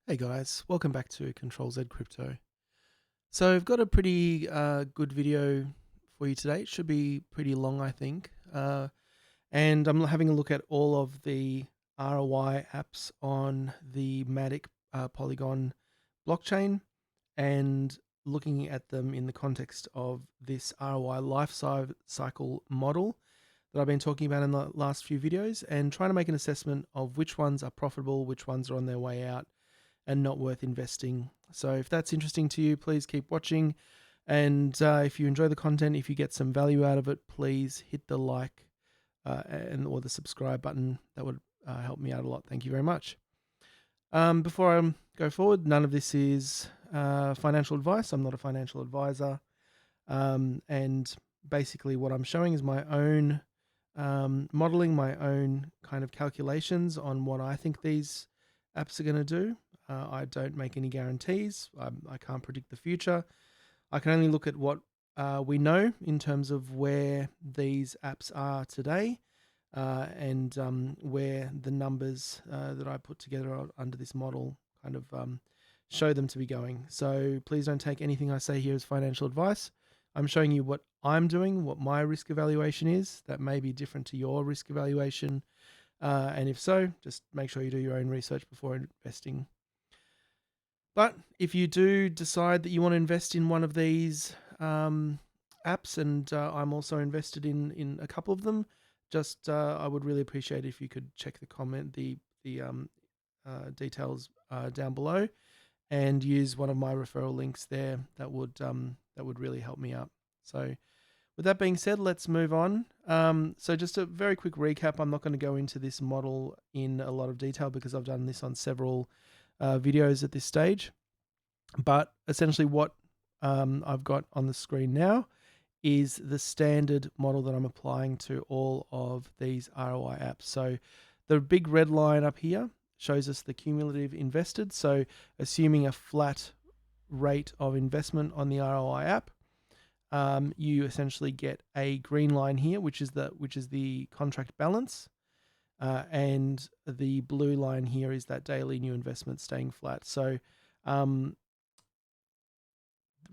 Hey guys, welcome back to Control Z Crypto. So I've got a pretty good video for you today. It should be pretty long, I think. And I'm having a look at all of the ROI apps on the Matic Polygon blockchain and looking at them in the context of this ROI life cycle model that I've been talking about in the last few videos, and trying to make an assessment of which ones are profitable, which ones are on their way out and not worth investing. So if that's interesting to you, please keep watching. And if you enjoy the content, if you get some value out of it, please hit the like or the subscribe button. That would help me out a lot. Thank you very much. Before I go forward, none of this is financial advice. I'm not a financial advisor. And basically what I'm showing is my own modeling, my own kind of calculations on what I think these apps are going to do. I don't make any guarantees. I can't predict the future. I can only look at what we know in terms of where these apps are today and where the numbers that I put together under this model kind of show them to be going. So please don't take anything I say here as financial advice. I'm showing you what I'm doing, what my risk evaluation is. That may be different to your risk evaluation. And if so, just make sure you do your own research before investing. But if you do decide that you want to invest in one of these apps, and I'm also invested in a couple of them, just I would really appreciate if you could check the details down below, and use one of my referral links there. That would really help me out. So with that being said, let's move on. So just a very quick recap. I'm not going to go into this model in a lot of detail because I've done this on several videos at this stage. But essentially what I've got on the screen now is the standard model that I'm applying to all of these ROI apps. So the big red line up here shows us the cumulative invested. So assuming a flat rate of investment on the ROI app, you essentially get a green line here, which is the contract balance, and the blue line here is that daily new investment staying flat. So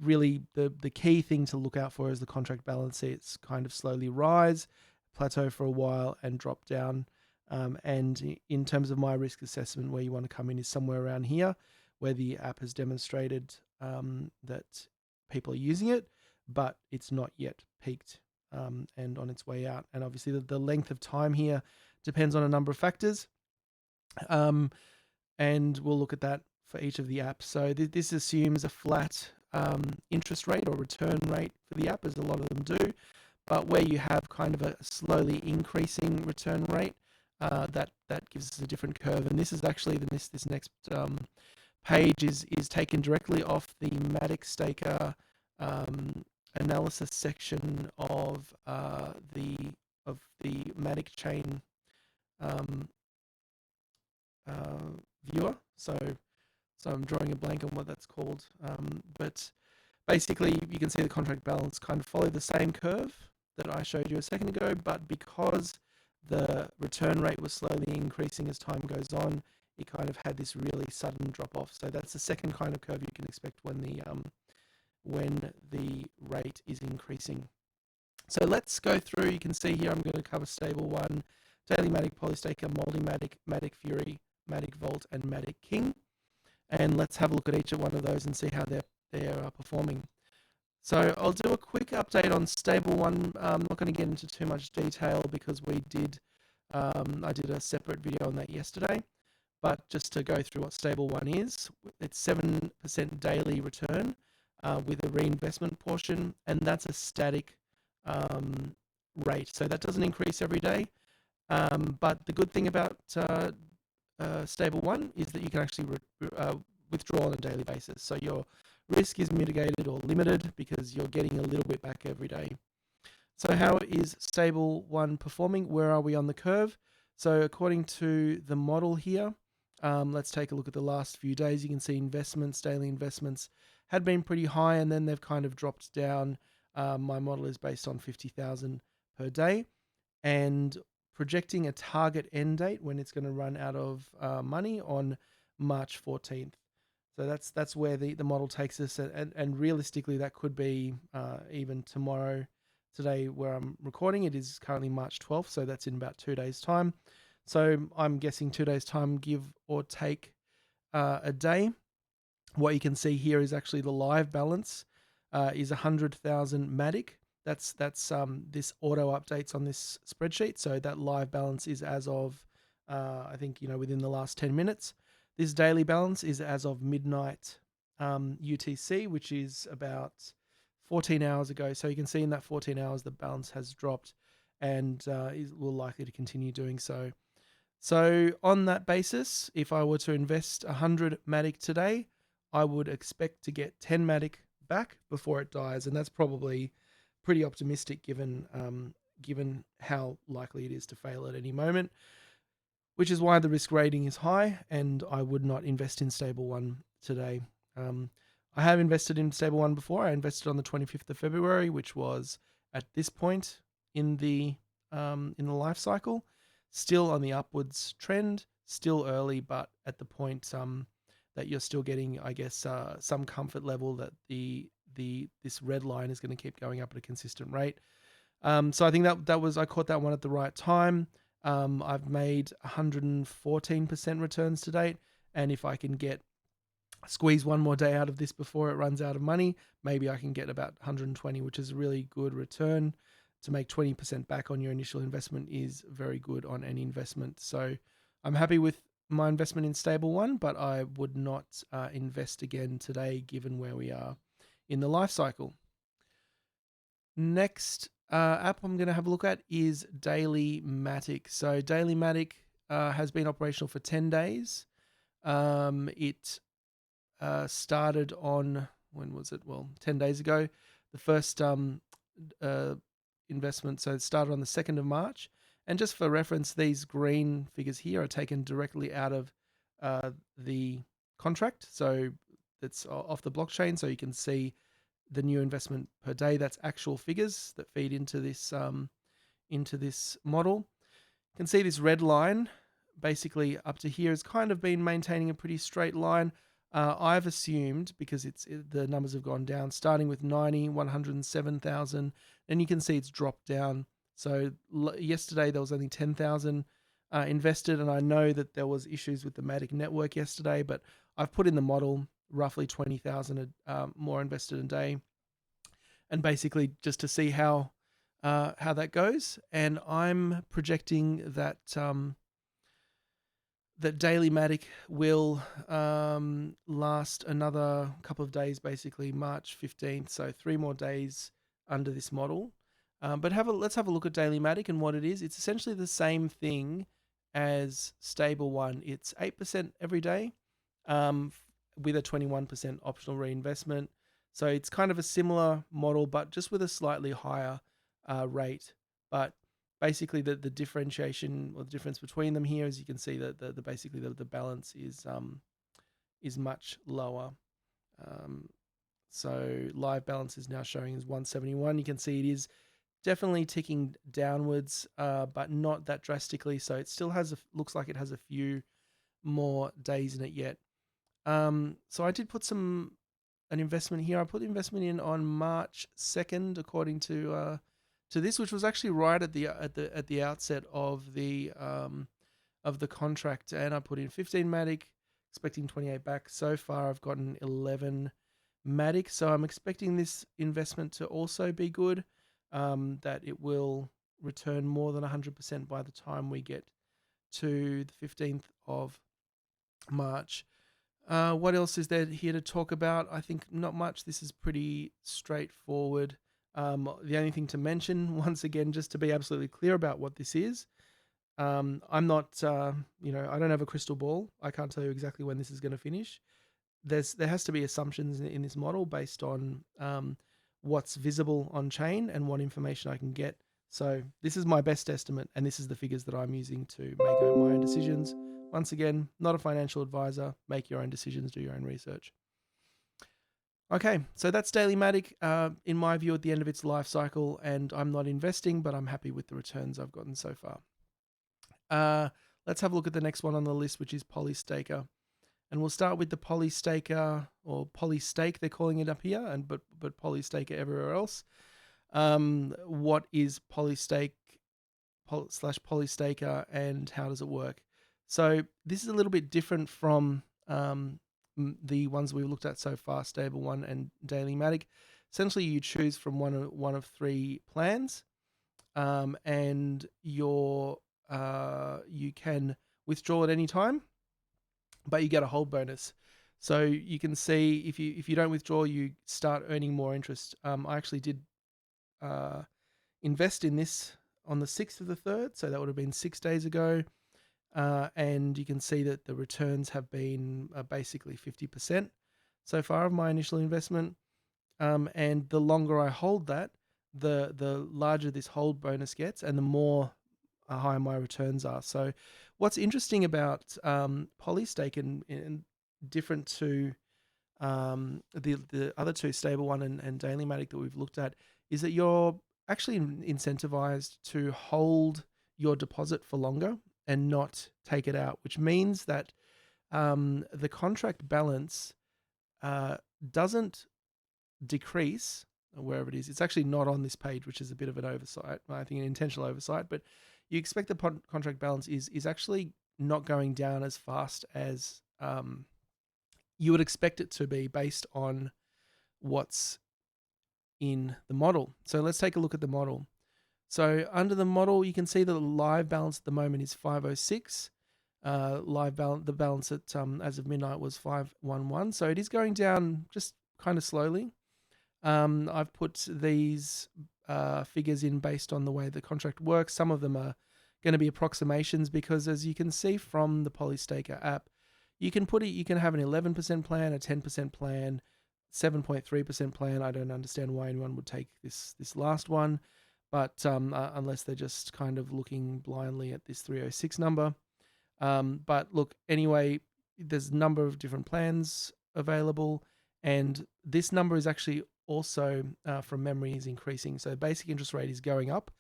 really the key thing to look out for is the contract balance. It's kind of slowly rise, plateau for a while, and drop down. And in terms of my risk assessment, where you want to come in is somewhere around here, where the app has demonstrated that people are using it, but it's not yet peaked and on its way out. And obviously the length of time here depends on a number of factors. And we'll look at that for each of the apps. So this assumes a flat interest rate or return rate for the app, as a lot of them do. But where you have kind of a slowly increasing return rate, that gives us a different curve. And this is actually this next page is taken directly off the Matic Staker analysis section of the Matic Chain viewer. So I'm drawing a blank on what that's called. But basically, you can see the contract balance kind of follow the same curve that I showed you a second ago, but because the return rate was slowly increasing as time goes on, it kind of had this really sudden drop off. So that's the second kind of curve you can expect when the rate is increasing. So let's go through. You can see here I'm going to cover Stable 1, Daily Matic, Polystaker, Multimatic, Matic Fury, Matic Vault, and Matic King. And let's have a look at each one of those and see how they're performing. So I'll do a quick update on Stable 1. I'm not going to get into too much detail because I did a separate video on that yesterday. But just to go through what Stable 1 is, it's 7% daily return with a reinvestment portion, and that's a static rate. So that doesn't increase every day. But the good thing about Stable 1 is that you can actually withdraw on a daily basis. So your risk is mitigated or limited because you're getting a little bit back every day. So how is Stable 1 performing? Where are we on the curve? So according to the model here, let's take a look at the last few days. You can see daily investments had been pretty high, and then they've kind of dropped down. My model is based on 50,000 per day, and projecting a target end date when it's going to run out of money on March 14th. So that's where the model takes us, and realistically that could be even tomorrow. Today where I'm recording it is currently March 12th, so that's in about 2 days time. So I'm guessing 2 days time, give or take a day. What you can see here is actually the live balance is 100,000 Matic. That's this auto updates on this spreadsheet. So that live balance is as of I think within the last 10 minutes. This daily balance is as of midnight UTC, which is about 14 hours ago. So you can see in that 14 hours the balance has dropped, and will likely to continue doing so. So on that basis, if I were to invest 100 Matic today, I would expect to get 10 Matic back before it dies, and that's probably pretty optimistic given given how likely it is to fail at any moment, which is why the risk rating is high, and I would not invest in Stable One today. I have invested in Stable One before. I invested on the 25th of February, which was at this point in the life cycle, still on the upwards trend, still early, but at the point that you're still getting, I guess, some comfort level that this red line is going to keep going up at a consistent rate. So I think I caught that one at the right time. I've made 114% returns to date, and if I can squeeze one more day out of this before it runs out of money, maybe I can get about 120, which is a really good return. To make 20% back on your initial investment is very good on any investment. So I'm happy with my investment in Stable One, but I would not invest again today given where we are in the life cycle. Next app I'm going to have a look at is Daily Matic. So Daily Matic has been operational for 10 days. It started on, when was it? Well, 10 days ago. The first investment, so it started on the 2nd of March. And just for reference, these green figures here are taken directly out of the contract. So it's off the blockchain, so you can see the new investment per day. That's actual figures that feed into this model. You can see this red line basically up to here has kind of been maintaining a pretty straight line. I've assumed, because the numbers have gone down, starting with 90, 107,000, and you can see it's dropped down. So yesterday there was only 10,000 invested, and I know that there was issues with the Matic network yesterday, but I've put in the model roughly 20,000 more invested a day, and basically just to see how that goes. And I'm projecting that that Daily Matic will last another couple of days, basically March 15th, so 3 more days under this model. But let's have a look at Daily Matic and what it is. It's essentially the same thing as Stable One. It's 8% every day with a 21% optional reinvestment. So it's kind of a similar model, but just with a slightly higher rate. But basically, the differentiation or the difference between them here, as you can see, that the balance is much lower. So live balance is now showing as 171. You can see it is definitely ticking downwards, but not that drastically. So it still looks like it has a few more days in it yet. So I did put an investment here. I put the investment in on March 2nd, according to this, which was actually right at the outset of the contract, and I put in 15 Matic, expecting 28 back. So far, I've gotten 11 Matic, so I'm expecting this investment to also be good. That it will return more than 100% by the time we get to the 15th of March. What else is there here to talk about? I think not much. This is pretty straightforward. The only thing to mention, once again, just to be absolutely clear about what this is, I'm not, I don't have a crystal ball. I can't tell you exactly when this is going to finish. There has to be assumptions in this model based on what's visible on chain and what information I can get. So this is my best estimate, and this is the figures that I'm using to make my own decisions. Once again, not a financial advisor. Make your own decisions, do your own research. Okay, so that's Daily Matic, in my view, at the end of its life cycle, and I'm not investing, but I'm happy with the returns I've gotten so far. Let's have a look at the next one on the list, which is Polystaker. And we'll start with the Polystaker, or Polystake, they're calling it up here, and but Polystaker everywhere else. What is Polystake slash Polystaker, and how does it work? So this is a little bit different from the ones we've looked at so far, Stable One and Daily Matic. Essentially, you choose from one of three plans, and you can withdraw at any time, but you get a hold bonus. So you can see if you don't withdraw, you start earning more interest. I actually did invest in this on the 6th of the 3rd, so that would have been 6 days ago. And you can see that the returns have been basically 50% so far of my initial investment. And the longer I hold that, the larger this hold bonus gets, and the more higher my returns are. So what's interesting about Polystake and different to the other two, Stable One and Daily Matic, that we've looked at, is that you're actually incentivized to hold your deposit for longer and not take it out, which means that the contract balance doesn't decrease wherever it is. It's actually not on this page, which is a bit of an oversight, I think an intentional oversight, but you expect the contract balance is actually not going down as fast as you would expect it to be based on what's in the model. So let's take a look at the model. So under the model, you can see that the live balance at the moment is 506. The balance at as of midnight was 511. So it is going down just kind of slowly. I've put these figures in based on the way the contract works. Some of them are going to be approximations, because as you can see from the Polystaker app, you can have an 11% plan, a 10% plan, 7.3% plan. I don't understand why anyone would take this last one, but unless they're just kind of looking blindly at this 306 number. But look, anyway, there's a number of different plans available, and this number is actually also, from memory, is increasing. So basic interest rate is going up.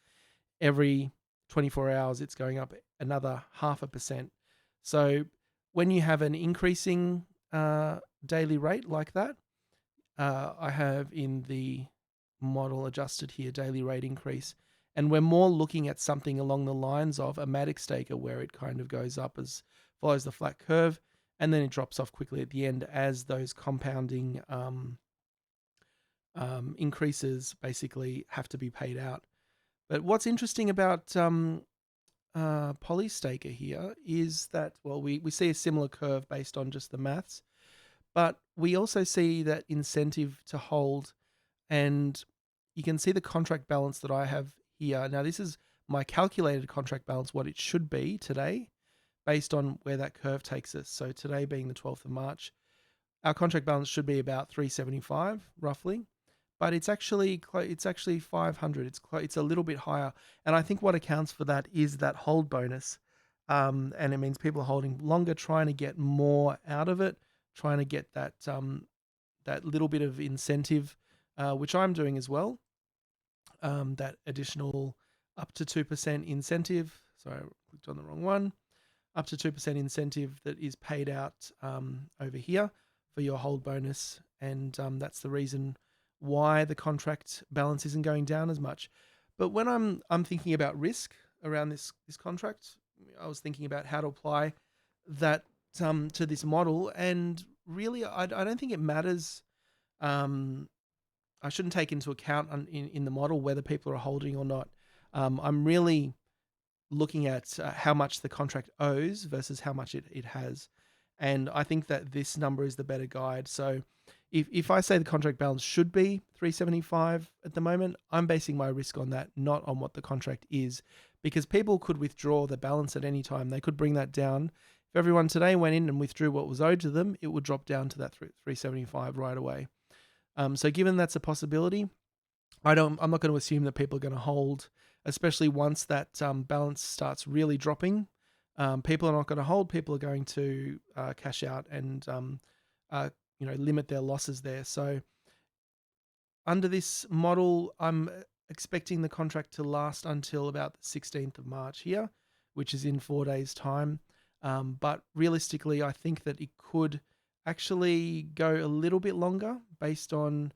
Every 24 hours, it's going up another 0.5%. So when you have an increasing daily rate like that, I have in the model adjusted here daily rate increase, and we're more looking at something along the lines of a Matic staker, where it kind of goes up as follows the flat curve, and then it drops off quickly at the end as those compounding increases basically have to be paid out. But what's interesting about Polystaker here is that, well, we see a similar curve based on just the maths, but we also see that incentive to hold, and you can see the contract balance that I have here. Now, this is my calculated contract balance, what it should be today, based on where that curve takes us. So today being the 12th of March, our contract balance should be about 375 roughly, but it's actually 500. It's a little bit higher, and I think what accounts for that is that hold bonus, and it means people are holding longer, trying to get more out of it, trying to get that that little bit of incentive, which I'm doing as well. That additional up to 2% incentive. Sorry, I clicked on the wrong one. Up to 2% incentive that is paid out over here for your hold bonus, and that's the reason why the contract balance isn't going down as much. But when I'm thinking about risk around this contract, I was thinking about how to apply that to this model, and really I don't think it matters. I shouldn't take into account in the model whether people are holding or not. I'm really looking at how much the contract owes versus how much it has. And I think that this number is the better guide. So if I say the contract balance should be 375 at the moment, I'm basing my risk on that, not on what the contract is, because people could withdraw the balance at any time. They could bring that down. If everyone today went in and withdrew what was owed to them, it would drop down to that 375 right away. So given that's a possibility, I'm not going to assume that people are going to hold, especially once that balance starts really dropping. People are not going to hold. People are going to cash out and limit their losses there. So under this model, I'm expecting the contract to last until about the 16th of March here, which is in 4 days' time. But realistically, I think that it could actually go a little bit longer based on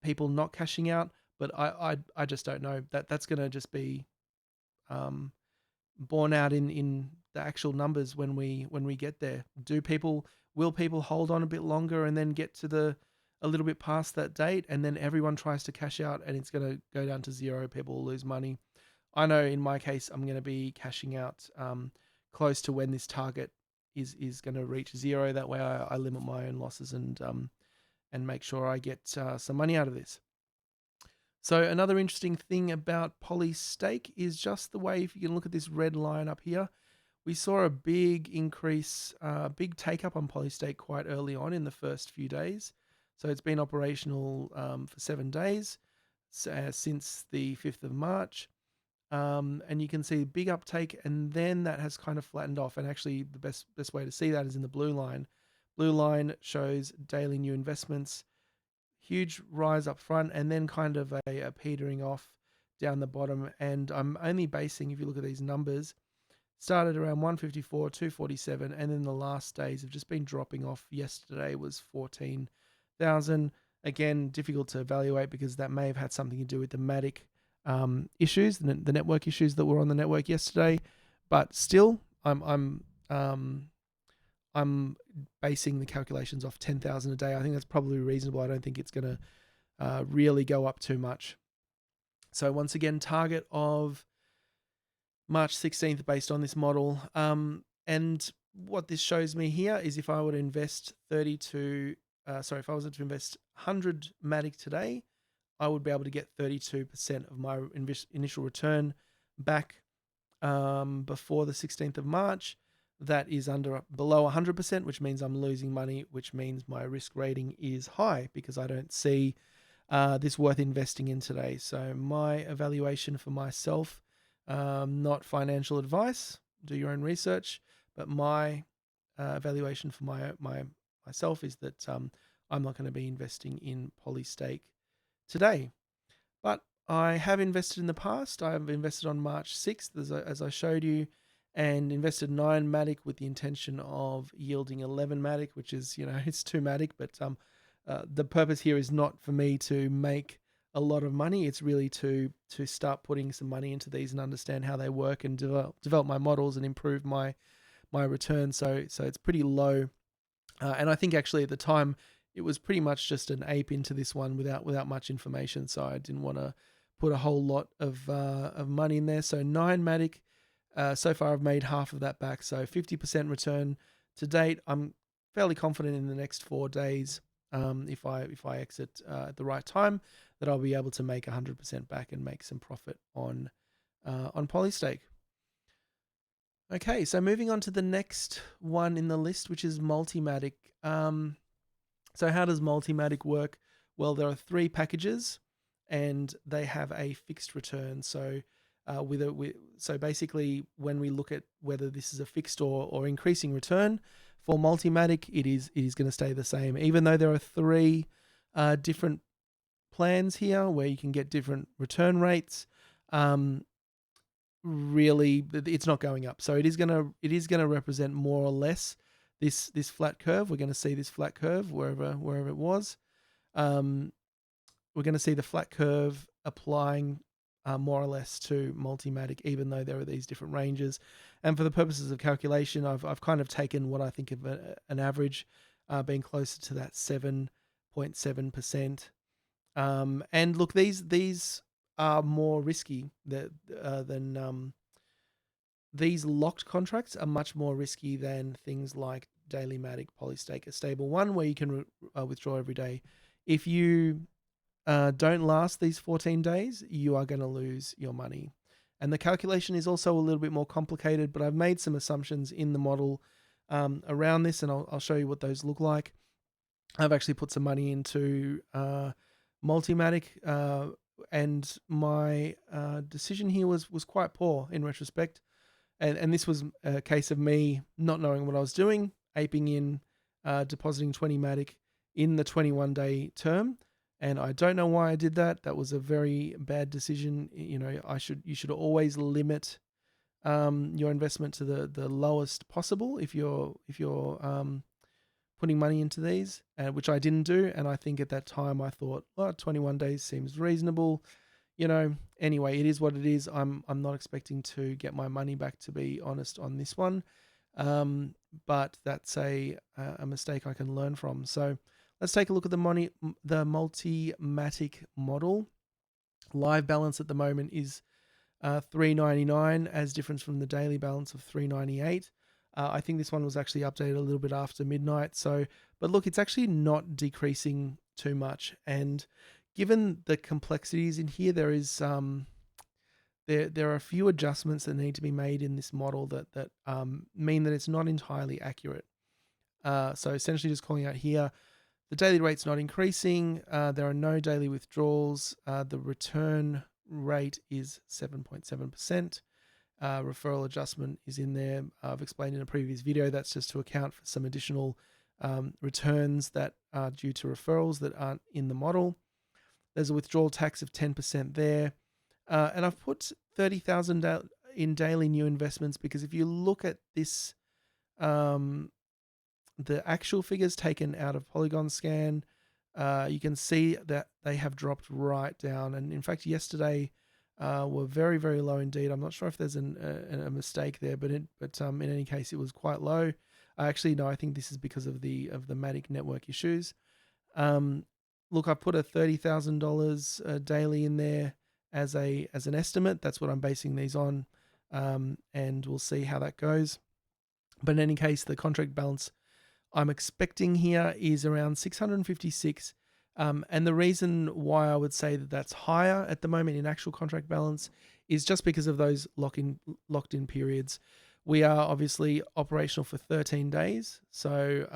people not cashing out. But I just don't know. That's going to just be um, borne out in the actual numbers when we get there. Will people hold on a bit longer and then get to a little bit past that date, and then everyone tries to cash out and it's going to go down to zero? People will lose money. I know in my case I'm going to be cashing out close to when this target is going to reach zero. That way I limit my own losses and make sure I get some money out of this. So another interesting thing about Polystake is just the way, if you can look at this red line up here, we saw a big increase, big take up on Polystake quite early on in the first few days. So it's been operational for 7 days since the 5th of March. And you can see big uptake, and then that has kind of flattened off. And actually the best way to see that is in the blue line. Blue line shows daily new investments, huge rise up front, and then kind of a petering off down the bottom. And I'm only basing, if you look at these numbers, started around 154, 247, and then the last days have just been dropping off. Yesterday was 14,000. Again, difficult to evaluate because that may have had something to do with the Matic issues, the network issues that were on the network yesterday. But still, I'm basing the calculations off 10,000 a day. I think that's probably reasonable. I don't think it's going to really go up too much. So once again, target of March 16th based on this model. And what this shows me here is if I were to invest if I was to invest 100 Matic today, I would be able to get 32% of my initial return back before the 16th of March. That is below 100%, which means I'm losing money, which means my risk rating is high because I don't see this worth investing in today. So my evaluation for myself, not financial advice, do your own research, but my evaluation for myself is that I'm not going to be investing in Polystake today. But I have invested in the past. I have invested on March 6th, as I showed you, and invested 9 Matic with the intention of yielding 11 Matic, which is, it's 2 Matic, but the purpose here is not for me to make a lot of money. It's really to start putting some money into these and understand how they work and develop my models and improve my return. So it's pretty low. And I think actually at the time, it was pretty much just an ape into this one without much information. So I didn't want to put a whole lot of money in there. So 9 Matic. So far, I've made half of that back. So 50% return to date. I'm fairly confident in the next 4 days, if I exit at the right time, that I'll be able to make 100% back and make some profit on Polystake. Okay, so moving on to the next one in the list, which is Multimatic. So how does Multimatic work? Well, there are 3 packages, and they have a fixed return. So so basically, when we look at whether this is a fixed or increasing return for Multimatic, it is going to stay the same, even though there are 3 different plans here where you can get different return rates. Really, it's not going up. So it is going to represent more or less this flat curve. We're going to see this flat curve wherever it was. We're going to see the flat curve applying more or less to Multimatic, even though there are these different ranges. And for the purposes of calculation, I've kind of taken what I think of an average, being closer to that 7.7%. And look, these are more risky than these locked contracts are much more risky than things like Daily Matic, Polystaker, Stable 1, where you can withdraw every day. If you don't last these 14 days, you are going to lose your money. And the calculation is also a little bit more complicated, but I've made some assumptions in the model around this, and I'll show you what those look like. I've actually put some money into Multimatic, and my decision here was quite poor in retrospect. And this was a case of me not knowing what I was doing, aping in, depositing 20 Matic in the 21-day term. And I don't know why I did that. That was a very bad decision. You should always limit your investment to the lowest possible if you're putting money into these, which I didn't do. And I think at that time I thought, well, 21 days seems reasonable. Anyway, it is what it is. I'm not expecting to get my money back, to be honest, on this one. But that's a mistake I can learn from. So let's take a look at the Multimatic model. Live balance at the moment is 399, as different from the daily balance of 398. I think this one was actually updated a little bit after midnight. But look, it's actually not decreasing too much. And given the complexities in here, there is there are a few adjustments that need to be made in this model that mean that it's not entirely accurate. So essentially just calling out here, the daily rate's not increasing. There are no daily withdrawals. The return rate is 7.7%. Referral adjustment is in there. I've explained in a previous video that's just to account for some additional returns that are due to referrals that aren't in the model. There's a withdrawal tax of 10% there. And I've put 30,000 in daily new investments because if you look at this, the actual figures taken out of Polygon Scan, you can see that they have dropped right down. And in fact, yesterday were very, very low indeed. I'm not sure if there's a mistake there, but in any case, it was quite low. Actually, no, I think this is because of the Matic network issues. Look, I put a $30,000 daily in there as an estimate. That's what I'm basing these on, and we'll see how that goes. But in any case, the contract balance I'm expecting here is around 656. And the reason why I would say that that's higher at the moment in actual contract balance is just because of those locked-in periods. We are obviously operational for 13 days. So,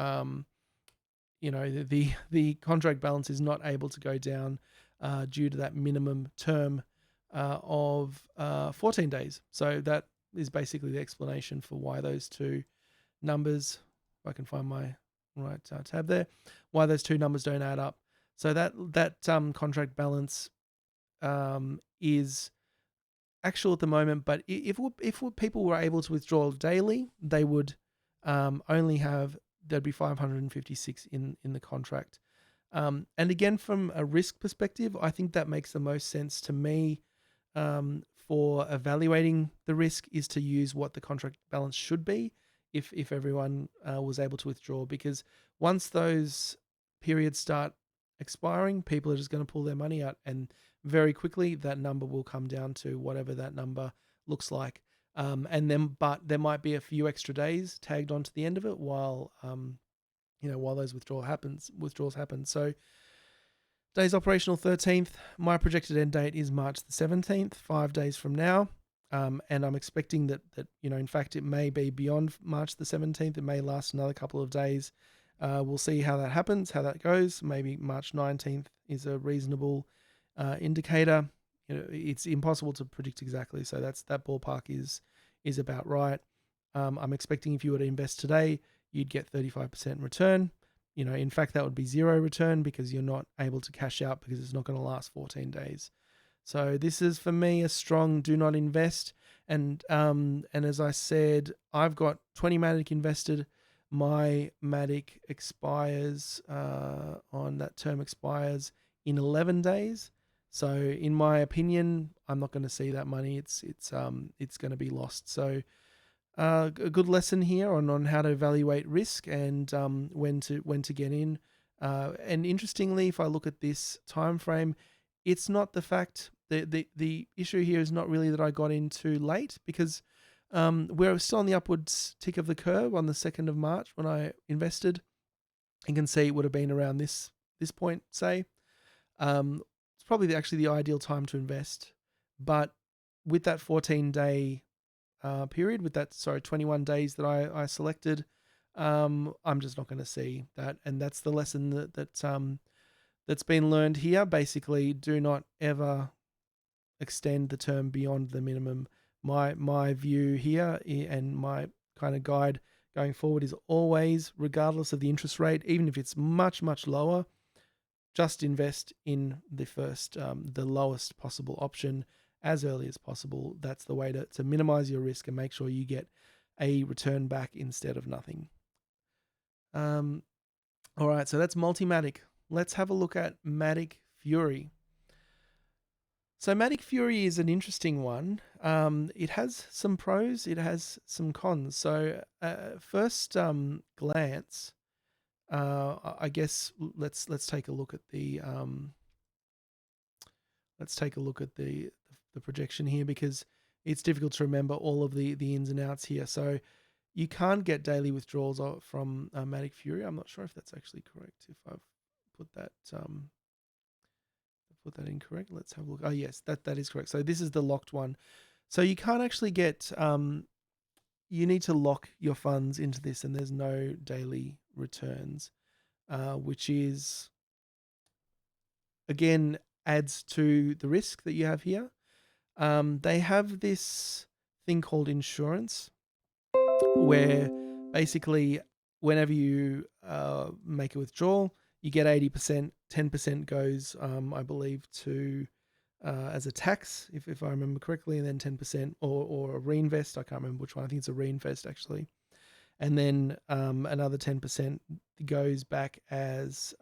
the contract balance is not able to go down due to that minimum term of 14 days. So that is basically the explanation for why those two numbers, if I can find my right tab there, why those two numbers don't add up. So that contract balance is actual at the moment, but if people were able to withdraw daily, they would there'd be 556 in the contract. And again, from a risk perspective, I think that makes the most sense to me. For evaluating the risk is to use what the contract balance should be if everyone was able to withdraw, because once those periods start expiring, people are just going to pull their money out, and very quickly that number will come down to whatever that number looks like. But there might be a few extra days tagged onto the end of it while those withdrawals happen. So days operational 13th. My projected end date is March the 17th, 5 days from now. And I'm expecting that in fact, it may be beyond March the 17th. It may last another couple of days. We'll see how that happens, how that goes. Maybe March 19th is a reasonable indicator. It's impossible to predict exactly. So that ballpark is about right. I'm expecting if you were to invest today, you'd get 35% return. In fact, that would be zero return because you're not able to cash out because it's not going to last 14 days. So this is, for me, a strong do not invest. And as I said, I've got 20 Matic invested. My Matic expires on that term expires in 11 days. So in my opinion, I'm not going to see that money. It's going to be lost. So a good lesson here on how to evaluate risk and when to get in. And interestingly, if I look at this time frame, it's not the fact that the issue here is not really that I got in too late, because we're still on the upwards tick of the curve on the 2nd of March when I invested. You can see it would have been around this point, say. It's probably actually the ideal time to invest. But with that 14-day period, with that 21 days that I selected, I'm just not going to see that. And that's the lesson that's been learned here. Basically, do not ever extend the term beyond the minimum. My view here and my kind of guide going forward is always, regardless of the interest rate, even if it's much, much lower, just invest in the lowest possible option as early as possible. That's the way to minimize your risk and make sure you get a return back instead of nothing. All right, so that's Multimatic. Let's have a look at Matic Fury. So Matic Fury is an interesting one. It has some pros, it has some cons. So first glance, I guess let's take a look at the projection here, because it's difficult to remember all of the ins and outs here. So you can't get daily withdrawals from Matic Fury. I'm not sure if that's actually correct. If I've put that incorrect, let's have a look. Oh yes, that is correct. So this is the locked one. So you can't actually get. You need to lock your funds into this, and there's no daily returns, which is again adds to the risk that you have here. They have this thing called insurance, where basically whenever you make a withdrawal, you get 80%, 10% goes, I believe, to as a tax, if I remember correctly, and then 10% or a reinvest. I can't remember which one. I think it's a reinvest actually. And then another 10% goes back as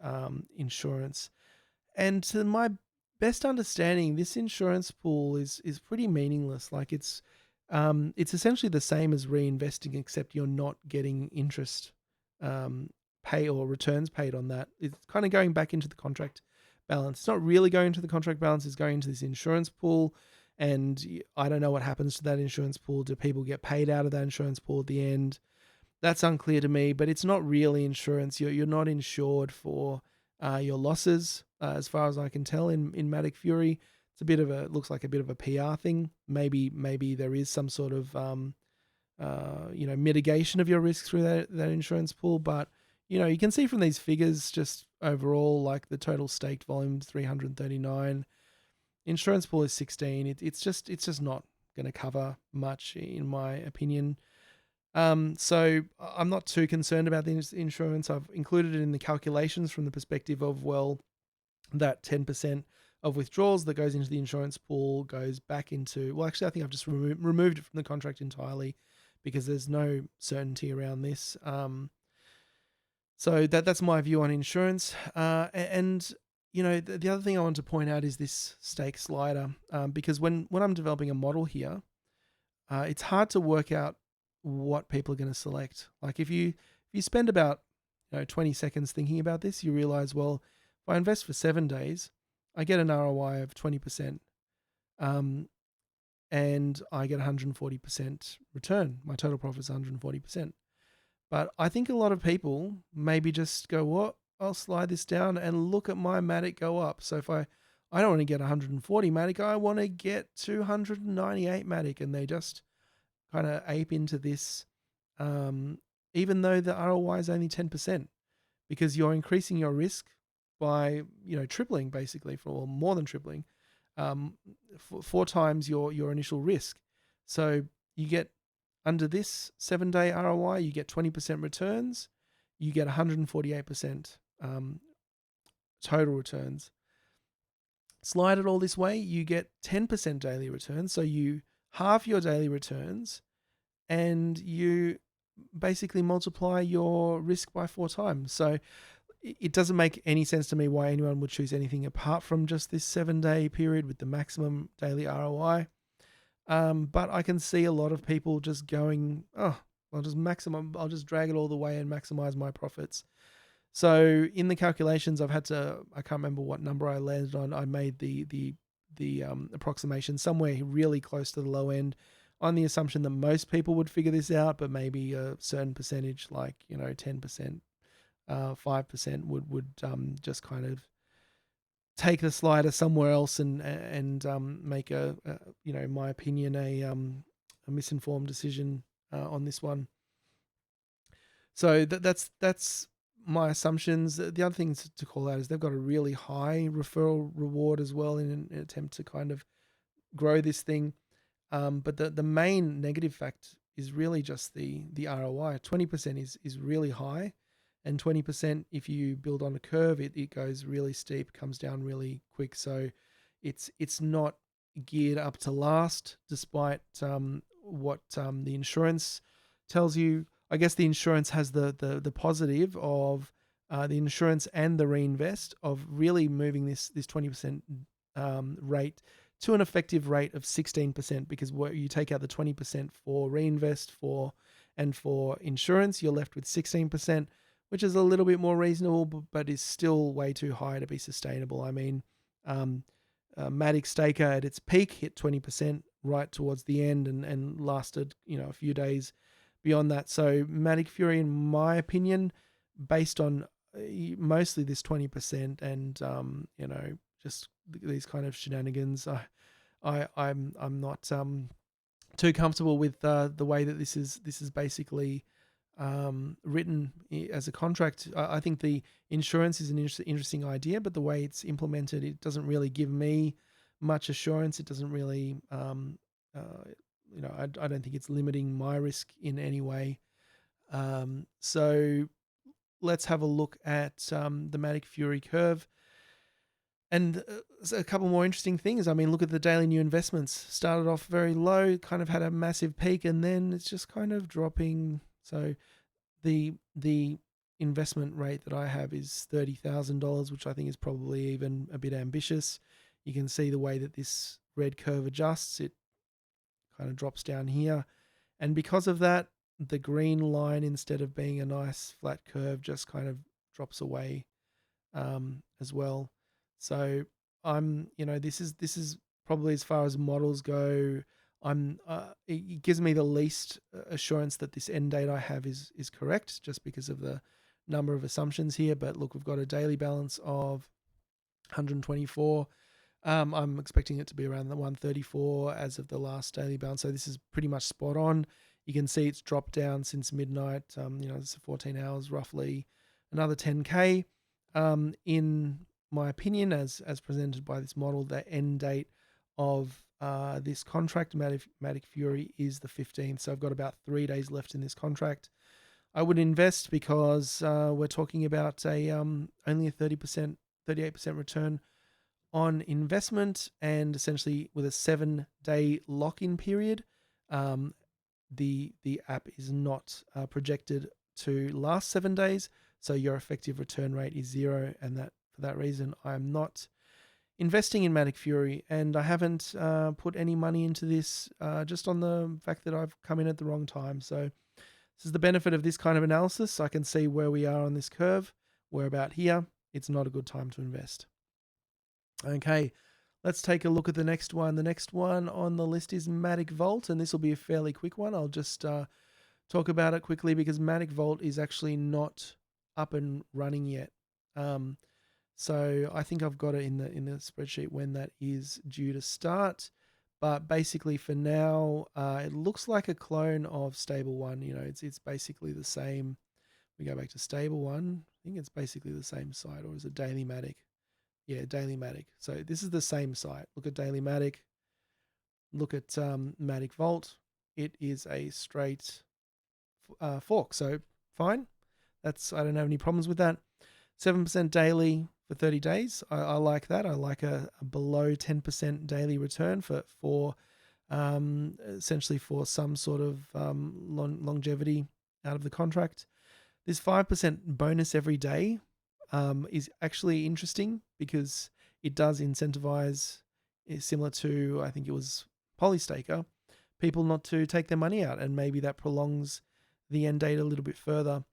insurance. And to my best understanding, this insurance pool is pretty meaningless. Like it's essentially the same as reinvesting, except you're not getting interest pay or returns paid on that. It's kind of going back into the contract balance. It's not really going into the contract balance, it's going into this insurance pool. And I don't know what happens to that insurance pool. Do people get paid out of that insurance pool at the end? That's unclear to me, but it's not really insurance. You're not insured for your losses, as far as I can tell. In Matic Fury, it's looks like a bit of a PR thing. Maybe there is some sort of mitigation of your risk through that insurance pool, but you can see from these figures just overall, like the total staked volume 339, insurance pool is 16. It's just not going to cover much, in my opinion. So I'm not too concerned about the insurance. I've included it in the calculations from the perspective of, well, that 10% of withdrawals that goes into the insurance pool goes back into, well, actually, I think I've just removed it from the contract entirely, because there's no certainty around this. So that's my view on insurance. And the other thing I want to point out is this stake slider, because when I'm developing a model here, it's hard to work out what people are going to select. Like if you spend about 20 seconds thinking about this, you realize, well, if I invest for 7 days, I get an ROI of 20%, and I get 140% return. My total profit is 140%. But I think a lot of people maybe just go, what? I'll slide this down and look at my Matic go up. So if I don't want to get 140 Matic, I want to get 298 Matic, and they just kind of ape into this, even though the ROI is only 10%, because you're increasing your risk by tripling, basically, or more than tripling, 4 times your initial risk. So you get, under this 7-day ROI, you get 20% returns, you get 148% total returns. Slide it all this way, you get 10% daily returns, so you half your daily returns, and you basically multiply your risk by 4 times. So it doesn't make any sense to me why anyone would choose anything apart from just this 7-day period with the maximum daily ROI. But I can see a lot of people just going, oh, I'll just drag it all the way and maximize my profits. So in the calculations, I can't remember what number I landed on. I made the approximation somewhere really close to the low end, on the assumption that most people would figure this out, but maybe a certain percentage, like 10%, 5% would just kind of take the slider somewhere else and make in my opinion, a misinformed decision on this one. So that's my assumptions. The other things to call out is they've got a really high referral reward as well, in an attempt to kind of grow this thing. But the main negative fact is really just the ROI. 20% is really high, and 20%, if you build on a curve, it goes really steep, comes down really quick. So it's not geared up to last, despite what the insurance tells you. I guess the insurance has the positive of the insurance and the reinvest of really moving this 20% rate to an effective rate of 16%, because what you take out the 20% for reinvest and for insurance, you're left with 16%, which is a little bit more reasonable, but is still way too high to be sustainable. I mean, Matic Staker at its peak hit 20% right towards the end and lasted, a few days beyond that. So Matic Fury, in my opinion, based on mostly this 20% and just these kind of shenanigans, I'm not too comfortable with the way that this is basically written as a contract. I think the insurance is an interesting idea, but the way it's implemented, it doesn't really give me much assurance. It doesn't really, I don't think it's limiting my risk in any way. So let's have a look at the Matic Fury curve. And a couple more interesting things. I mean, look at the daily new investments. Started off very low, kind of had a massive peak, and then it's just kind of dropping. So the investment rate that I have is $30,000, which I think is probably even a bit ambitious. You can see the way that this red curve adjusts. It kind of drops down here. And because of that, the green line, instead of being a nice flat curve, just kind of drops away as well. So this is probably, as far as models go, it gives me the least assurance that this end date I have is correct, just because of the number of assumptions here. But look, we've got a daily balance of 124. I'm expecting it to be around the 134 as of the last daily balance. So this is pretty much spot on. You can see it's dropped down since midnight. It's 14 hours roughly, another 10K. In my opinion, as presented by this model, the end date of this contract, Matic Fury, is the 15th. So I've got about 3 days left in this contract. I would invest because we're talking about only a 38% return on investment, and essentially with a 7-day lock-in period. The app is not projected to last 7 days, so your effective return rate is 0, and for that reason, I'm not investing in Matic Fury, and I haven't put any money into this just on the fact that I've come in at the wrong time. So this is the benefit of this kind of analysis. I can see where we are on this curve. We're about here. It's not a good time to invest. Okay, let's take a look at the next one. The next one on the list is Matic Vault, and this will be a fairly quick one. I'll just talk about it quickly because Matic Vault is actually not up and running yet. So I think I've got it in the spreadsheet when that is due to start. But basically for now, it looks like a clone of Stable One. It's basically the same. We go back to Stable One. I think it's basically the same site, or is it Daily Matic? Yeah, Daily Matic. So this is the same site. Look at Daily Matic. Look at Matic Vault. It is a straight fork. So fine. I don't have any problems with that. 7% daily for 30 days. I like that. I like a below 10% daily return for essentially for some sort of longevity out of the contract. This 5% bonus every day is actually interesting because it does incentivize, similar to, I think it was Polystaker, people not to take their money out, and maybe that prolongs the end date a little bit further.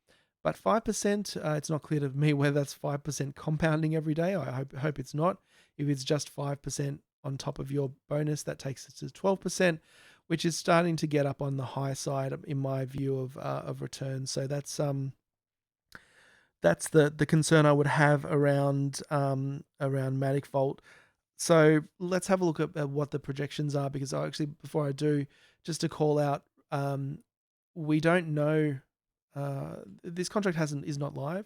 But 5%, it's not clear to me whether that's 5% compounding every day. I hope it's not. If it's just 5% on top of your bonus, that takes it to 12%, which is starting to get up on the high side in my view of returns. So that's the concern I would have around Matic Vault. So let's have a look at what the projections are, because before I do, just to call out, we don't know. This contract is not live.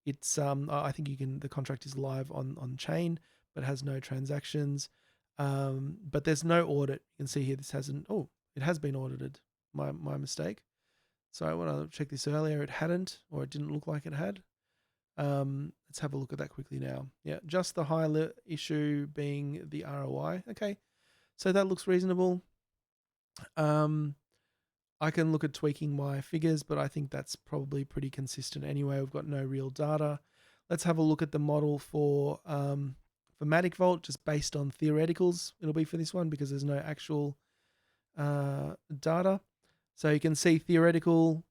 It's I think the contract is live on chain, but has no transactions. But there's no audit. You can see here this hasn't. Oh, it has been audited. My mistake. So when I checked this earlier, it hadn't, or it didn't look like it had. Let's have a look at that quickly now. Yeah, just the issue being the ROI. Okay, So that looks reasonable. I can look at tweaking my figures, but I think that's probably pretty consistent anyway. We've got no real data. Let's have a look at the model for Matic Vault, just based on theoreticals. It'll be for this one because there's no actual data. So you can see theoretical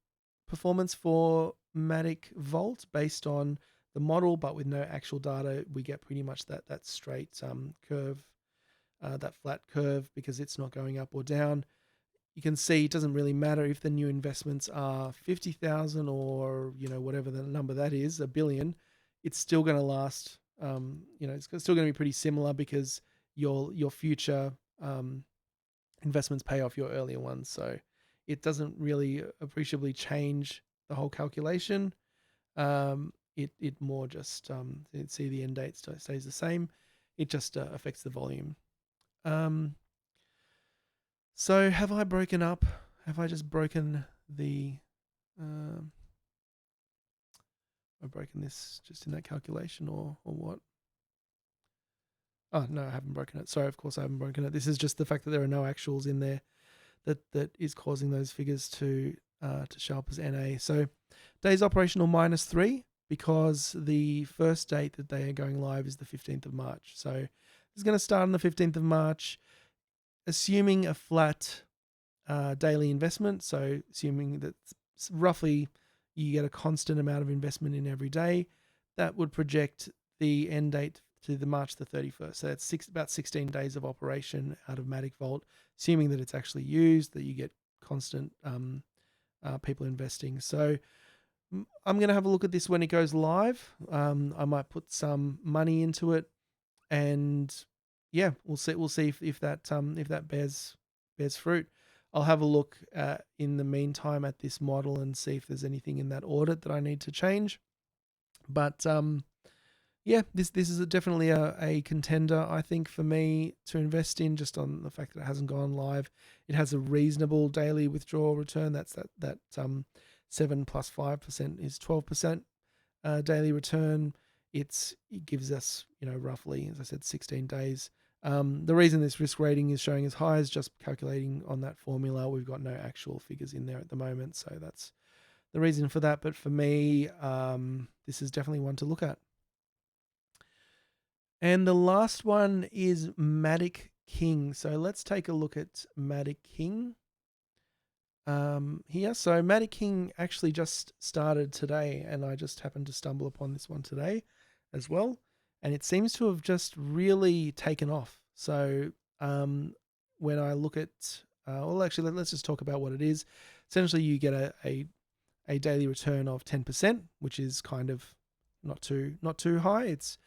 performance for Matic Vault based on the model, but with no actual data. We get pretty much that straight curve, that flat curve, because it's not going up or down. You can see it doesn't really matter if the new investments are 50,000 or, you know, whatever the number that is, $1 billion. It's still going to last. You know, it's still going to be pretty similar because your future investments pay off your earlier ones. So it doesn't really appreciably change the whole calculation. It more just see the end date stays the same. It just affects the volume. So have I broken up? Have I just broken the? I've broken this just in that calculation, or what? Oh no, I haven't broken it. Sorry, of course I haven't broken it. This is just the fact that there are no actuals in there that is causing those figures to show up as NA. So days operational -3 because the first date that they are going live is the 15th of March. So it's going to start on the 15th of March. Assuming a flat daily investment, so assuming that roughly you get a constant amount of investment in every day, that would project the end date to the March the 31st. So that's about 16 days of operation out of Matic Vault, assuming that it's actually used, that you get constant people investing. So I'm going to have a look at this when it goes live. I might put some money into it, and yeah, we'll see if that bears fruit. I'll have a look in the meantime at this model and see if there's anything in that audit that I need to change. But yeah, this is definitely a contender, I think, for me to invest in, just on the fact that it hasn't gone live. It has a reasonable daily withdrawal return. That's that 7 plus 5% is 12% daily return. It gives us, you know, roughly, as I said, 16 days. The reason this risk rating is showing as high is just calculating on that formula. We've got no actual figures in there at the moment, so that's the reason for that. But for me, this is definitely one to look at. And the last one is Matic King. So let's take a look at Matic King here. So Matic King actually just started today, and I just happened to stumble upon this one today as well. And it seems to have just really taken off. So when I look at, well, actually, let's just talk about what it is. Essentially, you get a daily return of 10%, which is kind of not too high. It's,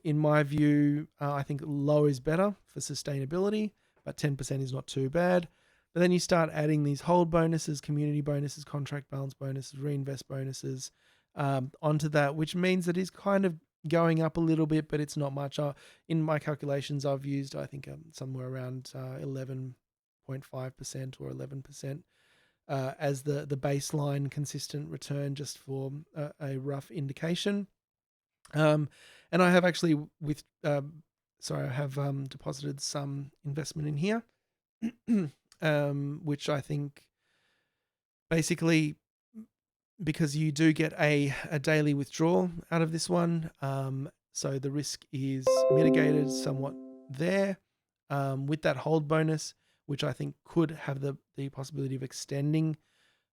in my view, I think low is better for sustainability, but 10% is not too bad. But then you start adding these hold bonuses, community bonuses, contract balance bonuses, reinvest bonuses onto that, which means that it's kind of going up a little bit, but it's not much. In my calculations, I've used, I think, somewhere around 11.5% or 11% as the baseline consistent return, just for a rough indication. And I have actually I have deposited some investment in here, which I think basically, because you do get a daily withdrawal out of this one, so the risk is mitigated somewhat there with that hold bonus, which I think could have the possibility of extending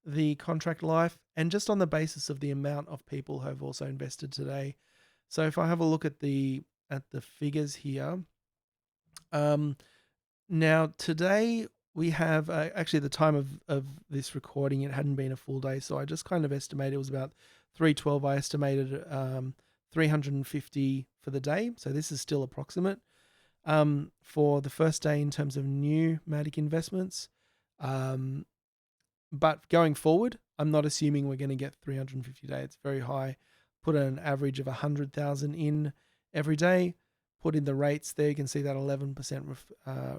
the contract life, and just on the basis of the amount of people who have also invested today. So if I have a look at the figures here, now today we have actually, at the time of this recording, it hadn't been a full day, so I just kind of estimated it was about 312. I estimated 350 for the day, so this is still approximate for the first day in terms of new Matic investments. But going forward, I'm not assuming we're going to get 350 a day. It's very high. Put an average of 100,000 in every day. Put in the rates there. You can see that 11%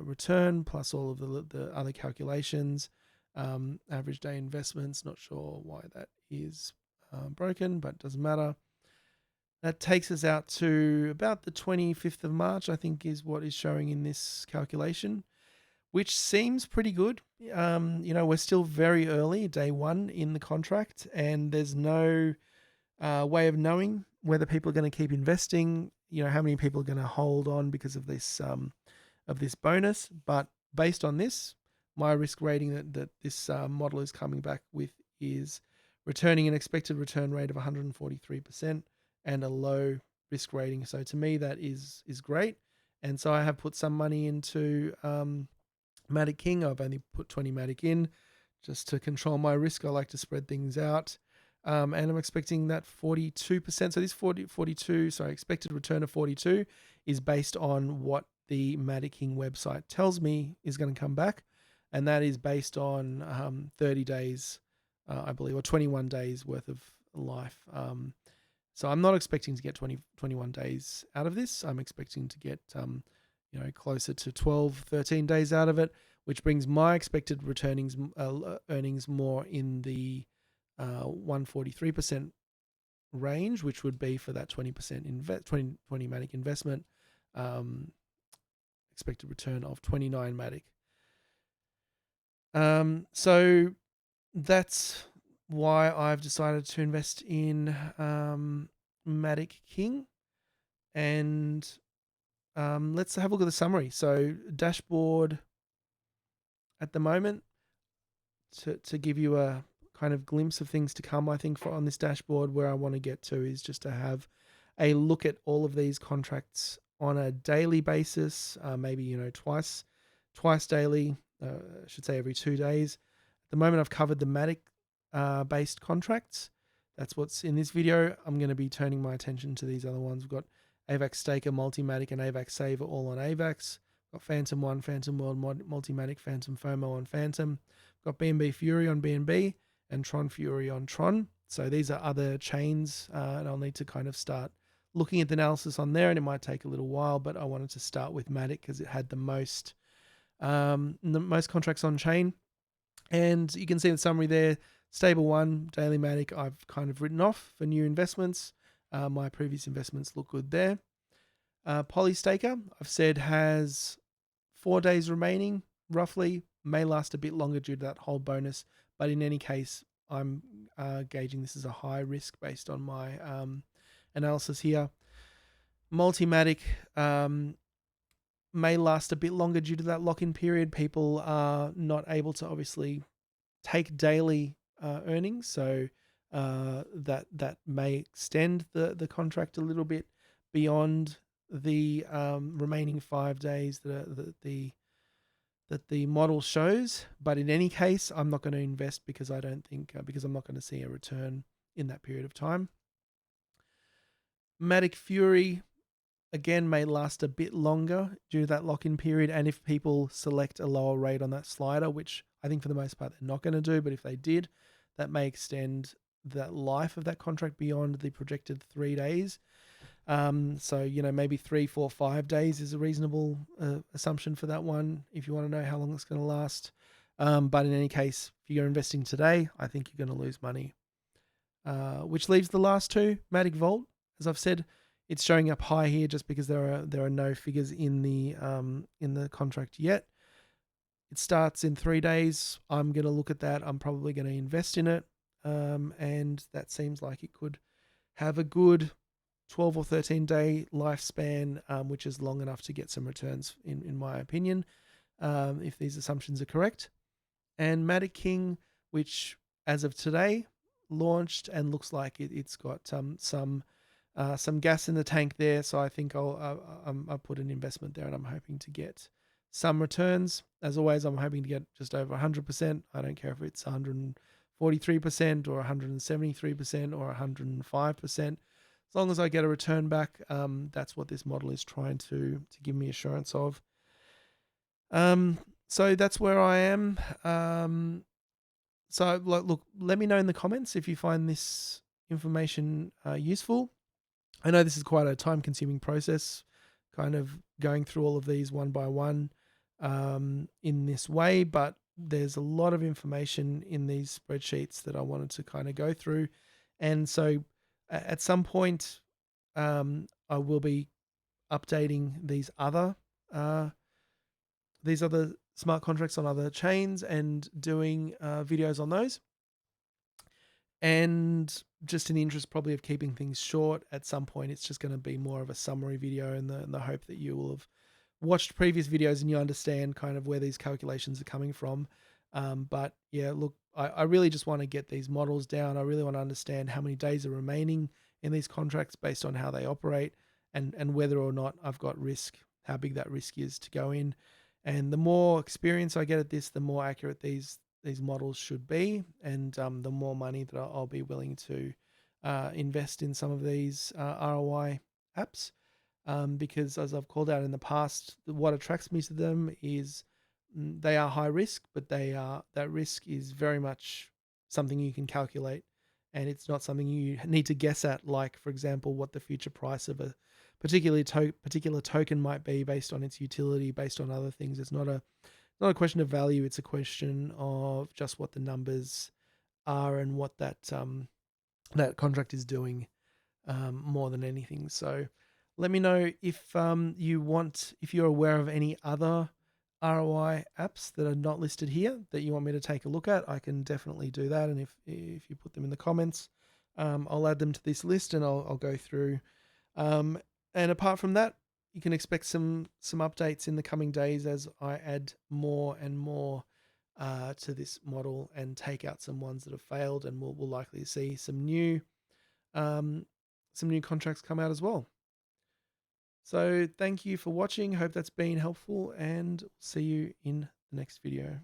return plus all of the other calculations. Average day investments. Not sure why that is broken, but doesn't matter. That takes us out to about the 25th of March, I think, is what is showing in this calculation. which seems pretty good. You know, we're still very early, day one in the contract, and there's no way of knowing whether people are going to keep investing. You know, how many people are going to hold on because of this bonus. But based on this, my risk rating that this model is coming back with is returning an expected return rate of 143% and a low risk rating. So to me, that is great. And so I have put some money into Matic King. I've only put 20 Matic in just to control my risk. I like to spread things out. And I'm expecting that 42%. So this 42, expected return of 42 is based on what the Matic King website tells me is going to come back. And that is based on 30 days, I believe, or 21 days worth of life. So I'm not expecting to get 21 days out of this. I'm expecting to get, closer to 12, 13 days out of it, which brings my expected earnings more in the 143% range, which would be for that 20% 20 Matic investment, expected return of 29 Matic. So that's why I've decided to invest in Matic King. And let's have a look at the summary. So dashboard at the moment, to give you a kind of glimpse of things to come, I think on this dashboard, where I want to get to is just to have a look at all of these contracts on a daily basis, maybe, twice daily, I should say every 2 days. At the moment, I've covered the Matic based contracts. That's what's in this video. I'm going to be turning my attention to these other ones. We've got AVAX Staker, Multimatic, and AVAX Saver all on AVAX. Got Phantom 1, Phantom World, Multimatic, Phantom FOMO on Phantom. Got BNB Fury on BNB and Tron Fury on Tron. So these are other chains, and I'll need to kind of start looking at the analysis on there, and it might take a little while, but I wanted to start with Matic because it had the most contracts on chain. And you can see the summary there. Stable 1, Daily Matic, I've kind of written off for new investments. My previous investments look good there. Polystaker, I've said, has 4 days remaining, roughly. May last a bit longer due to that whole bonus. But in any case, I'm gauging this as a high risk based on my analysis here. Multimatic may last a bit longer due to that lock-in period. People are not able to obviously take daily earnings, so that may extend the contract a little bit beyond the remaining 5 days that the model shows. But in any case, I'm not going to invest because I don't think because I'm not going to see a return in that period of time. Matic Fury, again, may last a bit longer due to that lock-in period, and if people select a lower rate on that slider, which I think for the most part they're not going to do, but if they did, that may extend that life of that contract beyond the projected 3 days. So, maybe 3, 4, 5 days is a reasonable assumption for that one if you want to know how long it's going to last. But in any case, if you're investing today, I think you're going to lose money. Which leaves the last two, Matic Vault. As I've said, it's showing up high here just because there are no figures in the contract yet. It starts in 3 days. I'm going to look at that. I'm probably going to invest in it. And that seems like it could have a good 12 or 13 day lifespan, which is long enough to get some returns, in my opinion, if these assumptions are correct. And Matic King, which as of today launched and looks like it's got some gas in the tank there. So I think I'll put an investment there, and I'm hoping to get some returns. As always, I'm hoping to get just over 100%. I don't care if it's 143% or 173% or 105%. As long as I get a return back, that's what this model is trying to give me assurance of. So that's where I am. So look, let me know in the comments if you find this information useful. I know this is quite a time-consuming process, kind of going through all of these one by one in this way, but there's a lot of information in these spreadsheets that I wanted to kind of go through. And so at some point, I will be updating these other smart contracts on other chains and doing videos on those. And just in the interest probably of keeping things short, at some point it's just going to be more of a summary video in the hope that you will have watched previous videos and you understand kind of where these calculations are coming from. But yeah, look, I really just want to get these models down. I really want to understand how many days are remaining in these contracts based on how they operate, and whether or not I've got risk, how big that risk is to go in. And the more experience I get at this, the more accurate these models should be, and the more money that I'll be willing to invest in some of these ROI apps. Because as I've called out in the past, what attracts me to them is they are high risk, but that risk is very much something you can calculate, and it's not something you need to guess at. Like, for example, what the future price of a particular token might be based on its utility, based on other things. It's not a question of value. It's a question of just what the numbers are and what that contract is doing, more than anything. So let me know if if you're aware of any other ROI apps that are not listed here that you want me to take a look at. I can definitely do that, and if you put them in the comments, I'll add them to this list and I'll go through. And apart from that, you can expect some updates in the coming days as I add more and more to this model and take out some ones that have failed, and we'll likely see some new contracts come out as well. So thank you for watching. Hope that's been helpful, and see you in the next video.